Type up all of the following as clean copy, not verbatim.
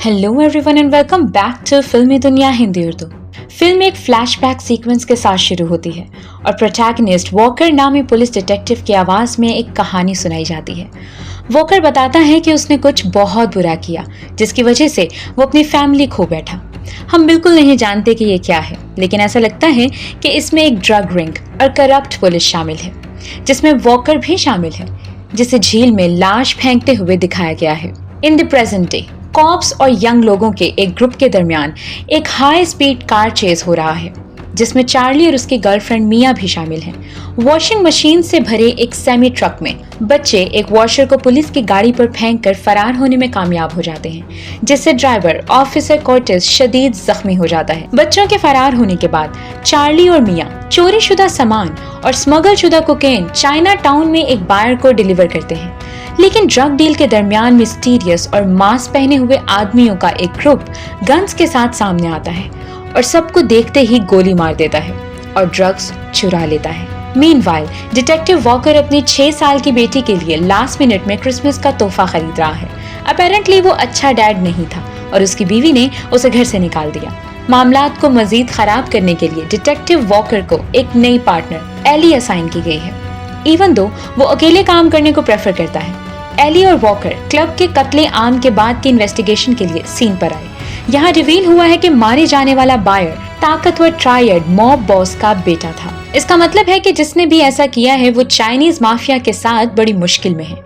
Hello everyone and welcome back to Filmi Duniya Hindi Urdu. Film एक flashback sequence के साथ शुरू होती है और प्रोटैगनिस्ट वॉकर नामी पुलिस डिटेक्टिव की आवाज़ में एक कहानी सुनाई जाती है। वॉकर बताता है कि उसने कुछ बहुत बुरा किया जिसकी वजह से वो अपनी फैमिली खो बैठा। हम बिल्कुल नहीं जानते कि ये क्या है, लेकिन ऐसा लगता है कि इसमें एक ड्रग रिंग और करप्ट पुलिस शामिल है, जिसमें वॉकर भी शामिल है, जिसे झील में लाश फेंकते हुए दिखाया गया है। In the present day cops और यंग लोगों के एक ग्रुप के दरमियान एक हाई स्पीड कार चेज हो रहा है, जिसमें चार्ली और उसकी गर्लफ्रेंड मिया भी शामिल हैं। वॉशिंग मशीन से भरे एक सेमी ट्रक में बच्चे एक वॉशर को पुलिस की गाड़ी पर फेंककर फरार होने में कामयाब हो जाते हैं, जिससे ड्राइवर ऑफिसर कॉर्टिस शदीद जख्मी हो जाता है। बच्चों के फरार होने के बाद चार्ली और मिया चोरीशुदा सामान और स्मगल शुदा कोकेन चाइना टाउन में एक बायर को डिलीवर करते हैं, लेकिन ड्रग डील के दरमियान मिस्टीरियस और मास्क पहने हुए आदमियों का एक ग्रुप गन्स के साथ सामने आता है और सबको देखते ही गोली मार देता है और ड्रग्स चुरा लेता है। मीनवाइल डिटेक्टिव वॉकर अपनी 6 साल की बेटी के लिए लास्ट मिनट में क्रिसमस का तोहफा खरीद रहा है। अपेरेंटली वो अच्छा डैड नहीं था और उसकी बीवी ने उसे घर से निकाल दिया। मामलात को मजीद खराब करने के लिए डिटेक्टिव वॉकर को एक नई पार्टनर एली असाइन की गई है। इवन दो वो अकेले काम करने को प्रेफर करता है। एली और वॉकर क्लब के कत्ले आम के बाद की इन्वेस्टिगेशन के लिए सीन पर आए। यहाँ रिवील हुआ है कि मारे जाने वाला बायर ताकतवर ट्रायड मॉब बॉस का बेटा था। इसका मतलब है कि जिसने भी ऐसा किया है वो चाइनीज माफिया के साथ बड़ी मुश्किल में है।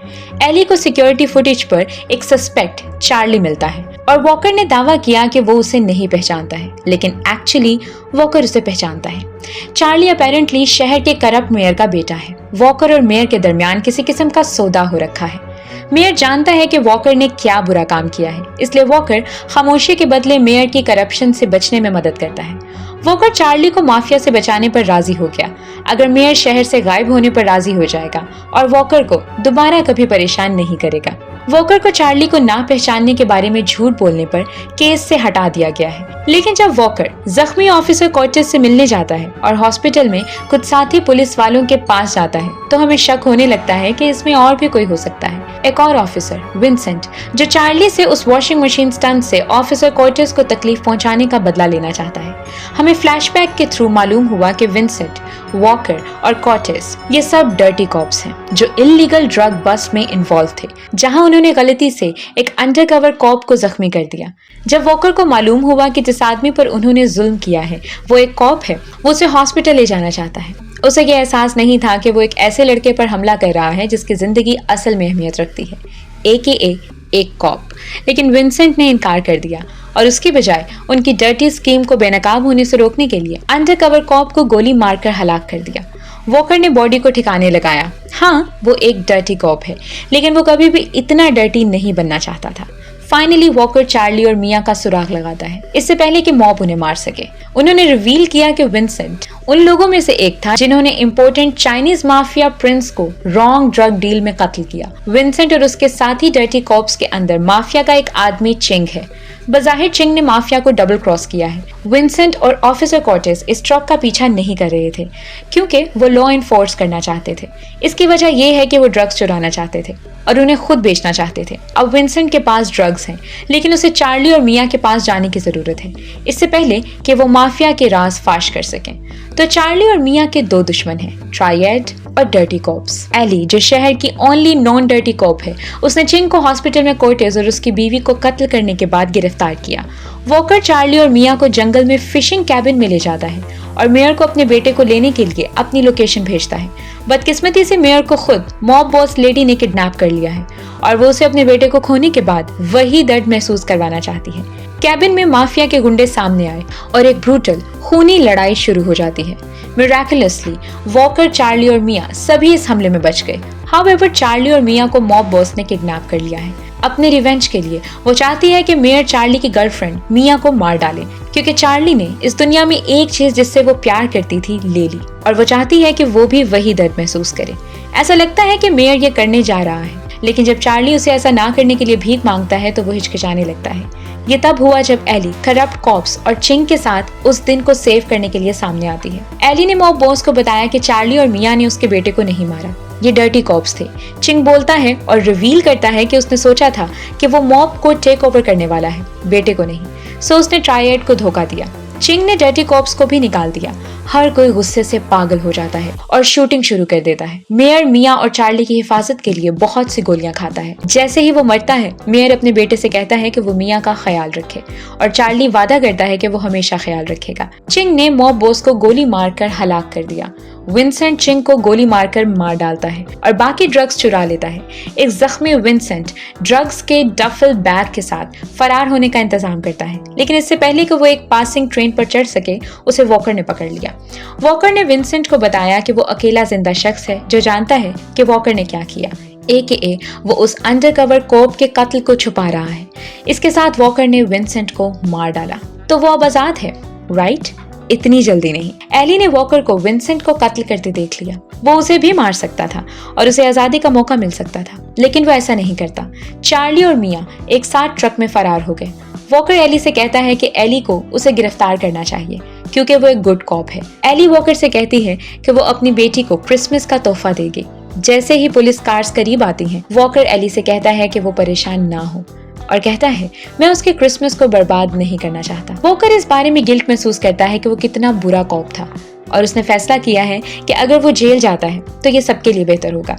एली को सिक्योरिटी फुटेज पर एक सस्पेक्ट चार्ली मिलता है और वॉकर ने दावा किया कि वो उसे नहीं पहचानता है, लेकिन एक्चुअली वॉकर उसे पहचानता है। चार्ली अपेरेंटली शहर के करप्ट मेयर का बेटा है। वॉकर और मेयर के दरमियान किसी किस्म का सौदा हो रखा है। मेयर जानता है कि वॉकर ने क्या बुरा काम किया है, इसलिए वॉकर खामोशी के बदले मेयर की करप्शन से बचने में मदद करता है। वॉकर चार्ली को माफिया से बचाने पर राजी हो गया अगर मेयर शहर से गायब होने पर राजी हो जाएगा और वॉकर को दोबारा कभी परेशान नहीं करेगा। वॉकर को चार्ली को ना पहचानने के बारे में झूठ बोलने पर केस से हटा दिया गया है, लेकिन जब वॉकर जख्मी ऑफिसर कॉर्टिस से मिलने जाता है और हॉस्पिटल में कुछ साथी पुलिस वालों के पास जाता है तो हमें शक होने लगता है कि इसमें और भी कोई हो सकता है। एक और ऑफिसर विंसेंट, जो चार्ली से उस वॉशिंग मशीन स्टंट से ऑफिसर कॉर्टिस को तकलीफ पहुंचाने का बदला लेना चाहता है। हमें फ्लैशबैक के थ्रू मालूम हुआ कि विंसेंट, वॉकर और कॉर्टिस ये सब डर्टी कॉप्स हैं जो इल्लीगल ड्रग बस्ट में इन्वॉल्व थे, जहां उन्होंने गलती से एक अंडरकवर कॉप को जख्मी कर दिया। जब वॉकर को मालूम हुआ कि जिस आदमी पर उन्होंने जुल्म किया है वो एक कॉप है, वो उसे हॉस्पिटल ले जाना चाहता है। उसे ये एहसास नहीं था कि वो एक ऐसे लड़के पर हमला कर रहा है जिसकी जिंदगी असल में अहमियत रखती है, AKA एक कॉप। लेकिन विंसेंट ने इनकार कर दिया और उसकी बजाय उनकी डर्टी स्कीम को बेनकाब होने से रोकने के लिए अंडरकवर कॉप को गोली मारकर हलाक कर दिया। वॉकर ने बॉडी को ठिकाने लगाया। हाँ, वो एक डर्टी कॉप है, लेकिन वो कभी भी इतना डर्टी नहीं बनना चाहता था। फाइनली वॉकर चार्ली और मिया का सुराग लगाता है, इससे पहले कि मॉब उन्हें मार सके। उन्होंने रिवील किया कि विंसेंट उन लोगों में से एक था जिन्होंने इम्पोर्टेंट चाइनीज माफिया प्रिंस को रॉन्ग ड्रग डील में कत्ल किया। विंसेंट और उसके साथी डर्टी कॉप्स के अंदर माफिया का एक आदमी चिंग है। बज़ाहिर चिंग ने माफिया को डबल क्रॉस किया है। विंसेंट और ऑफिसर कॉर्टिस इस ट्रक का पीछा नहीं कर रहे थे क्योंकि वो लॉ इन्फोर्स करना चाहते थे। इसकी वजह यह है कि वो ड्रग्स चुराना चाहते थे और उन्हें खुद बेचना चाहते थे। अब विंसेंट के पास ड्रग्स हैं, लेकिन उसे चार्ली और मिया के पास जाने की जरूरत है, इससे पहले कि वो माफिया के राज फाश कर सकें। तो चार्ली और मिया के 2 दुश्मन हैं, ट्रायड और डर्टी कॉप्स। एली, जो शहर की ओनली नॉन डर्टी कॉप है, उसने चिंग को हॉस्पिटल में कॉर्टिस और उसकी बीवी को कत्ल करने के बाद गिरफ्तार किया। वॉकर चार्ली और मिया को जंगल में फिशिंग कैबिन में ले जाता है और मेयर को अपने बेटे को लेने के लिए अपनी लोकेशन भेजता है। बदकिस्मती से मेयर को खुद मॉब बॉस लेडी ने किडनैप कर लिया है और वो उसे अपने बेटे को खोने के बाद वही दर्द महसूस करवाना चाहती है। कैबिन में माफिया के गुंडे सामने आए और एक ब्रूटल खूनी लड़ाई शुरू हो जाती है। मिराकुलसली वॉकर, चार्ली और मिया सभी इस हमले में बच गए। हाउएवर चार्ली और मिया को मॉब बॉस ने किडनैप कर लिया है। अपने रिवेंज के लिए वो चाहती है कि मेयर चार्ली की गर्लफ्रेंड मिया को मार डाले, क्योंकि चार्ली ने इस दुनिया में एक चीज जिससे वो प्यार करती थी ले ली और वो चाहती है कि वो भी वही दर्द महसूस करे। ऐसा लगता है कि मेयर ये करने जा रहा है, लेकिन जब चार्ली उसे ऐसा ना करने के लिए भीख मांगता है तो वो हिचकिचाने लगता है। ये तब हुआ जब एली करप्ट कॉप्स और चिंग के साथ उस दिन को सेव करने के लिए सामने आती है। एली ने मॉब बॉस को बताया कि चार्ली और मिया ने उसके बेटे को नहीं मारा, ये डर्टी कॉप्स थे। चिंग बोलता है और रिवील करता है कि उसने सोचा था कि वो मॉब को टेक ओवर करने वाला है, बेटे को नहीं। सो उसने ट्रायड को धोखा दिया। चिंग ने डर्टी कॉप्स को भी निकाल दिया। हर कोई गुस्से से पागल हो जाता है और शूटिंग शुरू कर देता है। मेयर मिया और चार्ली की हिफाजत के लिए बहुत सी गोलियां खाता है। जैसे ही वो मरता है, मेयर अपने बेटे से कहता है कि वो मिया का ख्याल रखे और चार्ली वादा करता है कि वो हमेशा ख्याल रखेगा। चिंग ने मॉब बॉस को गोली मारकर हलाक कर दिया। विंसेंट चिंग को गोली मारकर मार डालता है और बाकी ड्रग्स चुरा लेता है। एक जख्मी विंसेंट ड्रग्स के डफल बैग के साथ फरार होने का इंतजाम करता है, लेकिन इससे पहले कि वो एक पासिंग ट्रेन पर चढ़ सके, उसे वॉकर ने पकड़ लिया। वॉकर ने विंसेंट को बताया कि वो अकेला जिंदा शख्स है जो जानता है कि वॉकर ने क्या किया, AKA वो उस अंडरकवर कोप के कत्ल को छुपा रहा है। इसके साथ वॉकर ने विंसेंट को मार डाला, तो वो अब आजाद है, राइट? इतनी जल्दी नहीं। एली ने वॉकर को विंसेंट को कत्ल करते देख लिया। वो उसे भी मार सकता था और उसे आजादी का मौका मिल सकता था, लेकिन वो ऐसा नहीं करता। चार्ली और मिया एक साथ ट्रक में फरार हो गए। वॉकर एली से कहता है कि एली को उसे गिरफ्तार करना चाहिए क्योंकि वो एक गुड कॉप है। एली वॉकर से कहती है कि वो अपनी बेटी को क्रिसमस का तोहफा देगी। जैसे ही पुलिस कार्स करीब आती हैं, वॉकर एली से कहता है कि वो परेशान ना हो और कहता है मैं उसके क्रिसमस को बर्बाद नहीं करना चाहता। वॉकर इस बारे में गिल्ट महसूस करता है कि वो कितना बुरा कॉप था और उसने फैसला किया है कि अगर वो जेल जाता है तो ये सबके लिए बेहतर होगा।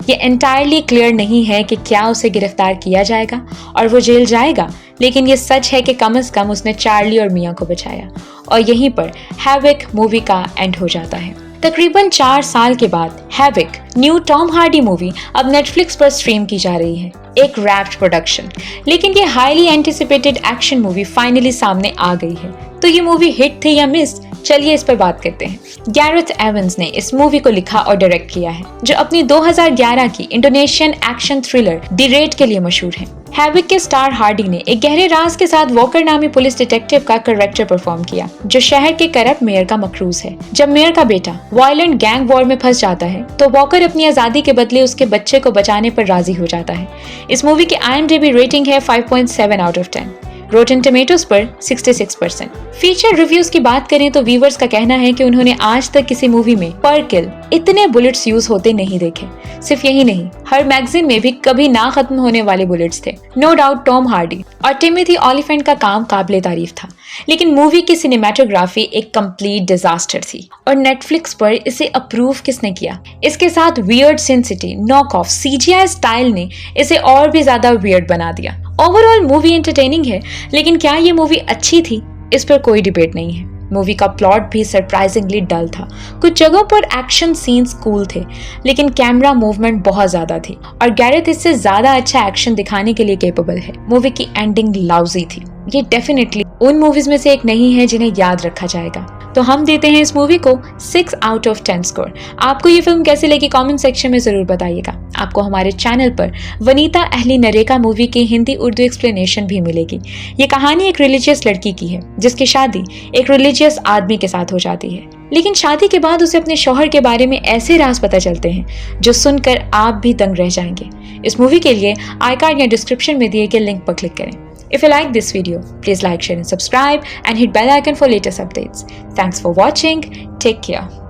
ये एंटायरली क्लियर नहीं है कि क्या उसे गिरफ्तार किया जाएगा और वो जेल जाएगा, लेकिन ये सच है कि कम से कम उसने चार्ली और मिया को बचाया। और यहीं पर हैविक मूवी का एंड हो जाता है। तकरीबन 4 साल के बाद havoc new Tom Hardy movie अब नेटफ्लिक्स पर स्ट्रीम की जा रही है, एक रैप्ड प्रोडक्शन। लेकिन ये highly anticipated action movie finally सामने आ गई है। तो ये मूवी हिट थी या मिस? चलिए इस पर बात करते हैं। गैरेथ एवंस ने इस मूवी को लिखा और डायरेक्ट किया है, जो अपनी 2011 की Indonesian action thriller the red के लिए मशहूर है। हैविक के स्टार हार्डी ने एक गहरे राज के साथ वॉकर नामी पुलिस डिटेक्टिव का कैरेक्टर परफॉर्म किया, जो शहर के करप्ट मेयर का मकरूज है। जब मेयर का बेटा वायलेंट गैंग वॉर में फंस जाता है, तो वॉकर अपनी आजादी के बदले उसके बच्चे को बचाने पर राजी हो जाता है। इस मूवी की IMDb रेटिंग है 5.7 आउट ऑफ 10। रोटन टमेटोज पर 66%। फीचर रिव्यूज की बात करें तो व्यूअर्स का कहना है कि उन्होंने आज तक किसी मूवी में पर किल इतने बुलेट्स यूज होते नहीं देखे। सिर्फ यही नहीं, हर मैगजीन में भी कभी ना खत्म होने वाले बुलेट्स थे। नो डाउट टॉम हार्डी और टिमोथी ओलिफेंट का काम काबिले तारीफ था, लेकिन मूवी की सिनेमेटोग्राफी एक कंप्लीट डिजास्टर थी। और नेटफ्लिक्स पर इसे अप्रूव किसने किया? इसके साथ weird Sin City knock off CGI style ने इसे और भी ज्यादा वियर्ड बना दिया। ओवरऑल मूवी एंटरटेनिंग है, लेकिन क्या ये मूवी अच्छी थी? इस पर कोई डिबेट नहीं है। मूवी का प्लॉट भी सरप्राइजिंगली डल था। कुछ जगहों पर एक्शन सीन्स कूल थे, लेकिन कैमरा मूवमेंट बहुत ज्यादा थी और गैरेथ इससे ज्यादा अच्छा एक्शन दिखाने के लिए केपेबल है। मूवी की एंडिंग लाउजी थी। ये डेफिनेटली उन मूवीज में से एक नहीं है जिन्हें याद रखा जाएगा। तो हम देते हैं इस मूवी को 6 आउट ऑफ 10 स्कोर। आपको ये फिल्म कैसी लगी कमेंट सेक्शन में जरूर बताइएगा। आपको हमारे चैनल पर वनीता अहली नरेका मूवी की हिंदी उर्दू एक्सप्लेनेशन भी मिलेगी। ये कहानी एक रिलीजियस लड़की की है जिसकी शादी एक रिलीजियस आदमी के साथ हो जाती है, लेकिन शादी के बाद उसे अपने शौहर के बारे में ऐसे राज पता चलते हैं जो सुनकर आप भी दंग रह जाएंगे। इस मूवी के लिए आई कार्ड या डिस्क्रिप्शन में दिए गए लिंक पर क्लिक करें। If you like this video, please like, share and subscribe and hit bell icon for latest updates. Thanks for watching. Take care.